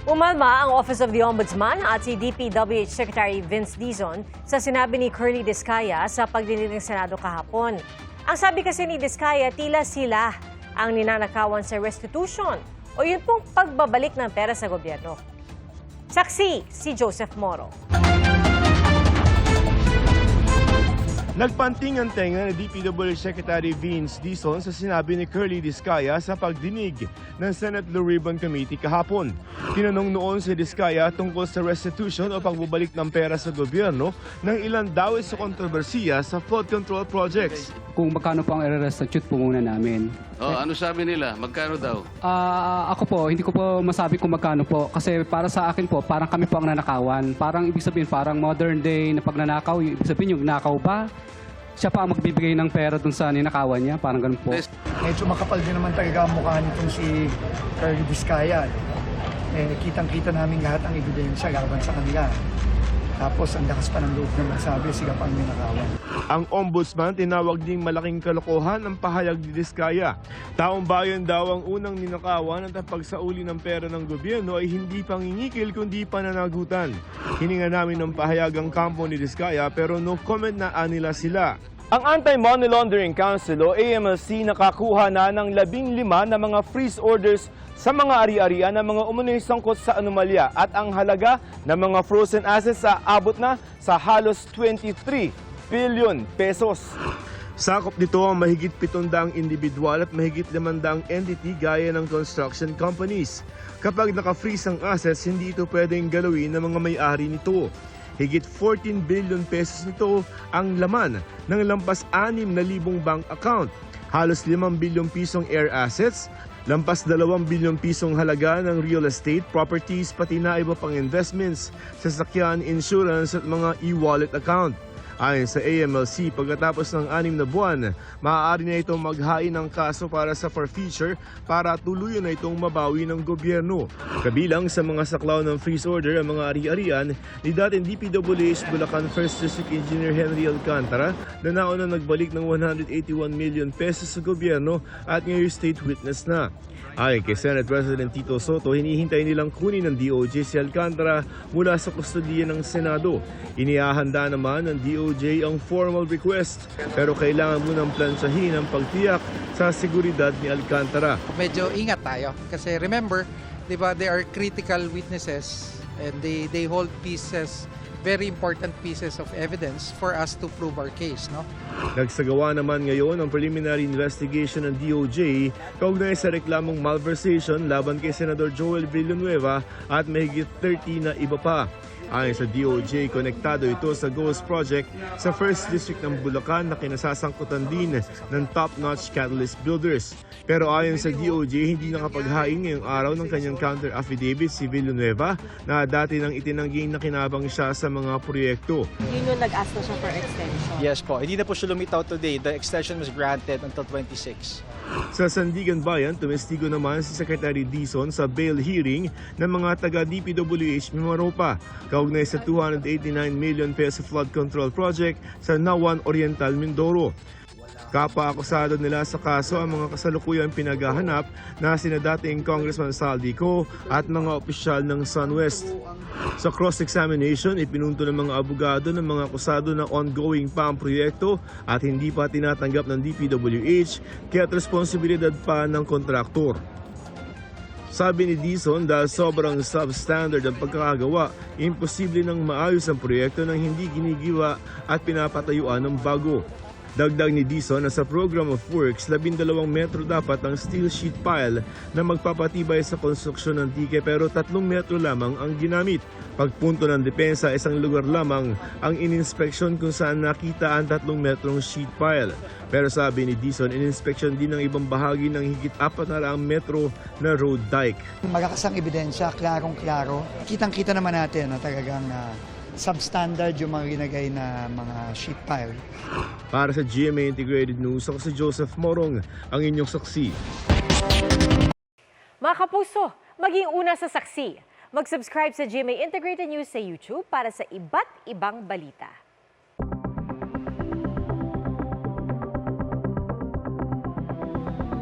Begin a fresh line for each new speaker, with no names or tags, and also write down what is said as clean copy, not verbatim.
Umalma ang Office of the Ombudsman at si DPWH Secretary Vince Dizon sa sinabi ni Curly Discaya sa pagdinig ng Senado kahapon. Ang sabi kasi ni Discaya, tila sila ang ninanakawan sa restitution o yun pong pagbabalik ng pera sa gobyerno. Saksi si Joseph Moro.
Nagpanting ang tenga ni DPWH Secretary Vince Dizon sa sinabi ni Curly Discaya sa pagdinig ng Senate Blue Ribbon Committee kahapon. Tinanong noon si Discaya tungkol sa restitution o pagbabalik ng pera sa gobyerno ng ilang dawit sa kontrobersiya sa flood control projects.
Kung magkano po ang i-restitute po muna namin.
Ano sabi nila? Magkano daw?
Ako po, hindi ko po masabi kung magkano po. Kasi para sa akin po, parang kami po ang nanakawan. Parang ibig sabihin, parang modern day na pagnanakaw. Ibig sabihin, yung nakaw ba? Siya pa ang magbibigay ng pera dun sa ninakawan niya. Parang ganun po.
Medyo makapal din naman talaga ang mukha nitong si Curly Discaya. Kitang-kita namin lahat ang ebidensya laban sa kanila. Tapos ang lakas pa ng loob na masabi, siya pa ang ninakawan.
Ang ombudsman tinawag ding malaking kalokohan ang pahayag ni Discaya. Taong bayan daw ang unang ninakawan at ang pagsauli ng pera ng gobyerno ay hindi pangingikil kundi pananagutan. Hininga namin ng pahayag ang kampo ni Discaya pero no comment na anila sila. Ang Anti-Money Laundering Council o AMLC nakakuha na ng 15 na mga freeze orders sa mga ari-arian ng mga umunoy sangkot sa anomalya at ang halaga ng mga frozen assets abot na sa halos 23 billion pesos. Sakop nito ang mahigit 700 individual at mahigit 500 entity gaya ng construction companies. Kapag naka-freeze ang assets, hindi ito pwedeng galawin ng mga may-ari nito. Higit 14 billion pesos nito ang laman ng lampas 6,000 bank account. Halos 5 bilyong pisong air assets, lampas 2 bilyong pisong halaga ng real estate, properties, pati na iba pang investments, sasakyan, insurance at mga e-wallet account. Ayon sa AMLC, pagkatapos ng 6 na buwan, maaari na itong maghain ng kaso para sa forfeiture para tuluyan na itong mabawi ng gobyerno. Kabilang sa mga saklaw ng freeze order ang mga ari-arian ni dating DPWH Bulacan 1st District Engineer Henry Alcantara na nauna nagbalik ng 181 million pesos sa gobyerno at ngayon state witness na. Ayon kay Senate President Tito Soto, hinihintay nilang kunin ng DOJ si Alcantara mula sa kustodiya ng Senado. Inihahanda naman ng DOJ ang formal request pero kailangan munang plansyahin ang pagtiyak sa seguridad ni Alcantara.
Medyo ingat tayo kasi remember, di ba, they are critical witnesses and they hold pieces, very important pieces of evidence for us to prove our case, no?
Nagsagawa naman ngayon ang preliminary investigation ng DOJ kaugnay sa reklamong malversation laban kay Senador Joel Villanueva at mahigit 30 na iba pa. Ayon sa DOJ, konektado ito sa Ghost Project sa 1st District ng Bulacan na kinasasangkutan din ng top-notch catalyst builders. Pero ayon sa DOJ, hindi nakapaghain ngayong araw ng kanyang counter-affidavit si Villanueva na dati nang itinangging nakinabang siya sa mga proyekto.
Yun yung nag-ask na siya for extension.
Yes po, hindi na po siya lumitaw today. The extension was granted until 26.
Sa Sandigan Bayan, tumestigo naman si Secretary Dizon sa bail hearing ng mga taga-DPWH Mimaropa kaugnay sa 289 million peso flood control project sa Nawan Oriental, Mindoro. Kapwa-akusado nila sa kaso ang mga kasalukuyang pinaghahanap na sina dating Congressman Saldico at mga opisyal ng SunWest. Sa cross-examination, ipinunto ng mga abogado ng mga akusado na ongoing pa ang proyekto at hindi pa tinatanggap ng DPWH kaya't responsibilidad pa ng kontraktor. Sabi ni Dizon, dahil sobrang substandard ang pagkakagawa, imposible nang maayos ang proyekto nang hindi ginigiwa at pinapatayuan ng bago. Dagdag ni Dizon na sa Program of Works, 12 metro dapat ang steel sheet pile na magpapatibay sa konstruksyon ng dike pero 3 metro lamang ang ginamit. Pagpunto ng depensa, isang lugar lamang ang ininspeksyon kung saan nakita ang 3 metrong sheet pile. Pero sabi ni Dizon, ininspeksyon din ng ibang bahagi ng higit 400 metro na road dike.
Malakas ang ebidensya, klarong-klaro. Kitang-kita naman natin na talagang substandard yung mga ginagay na mga sheet pile.
Para sa GMA Integrated News, ako si Joseph Morong, ang inyong saksi.
Mga kapuso, maging una sa saksi. Mag-subscribe sa GMA Integrated News sa YouTube para sa iba't ibang balita.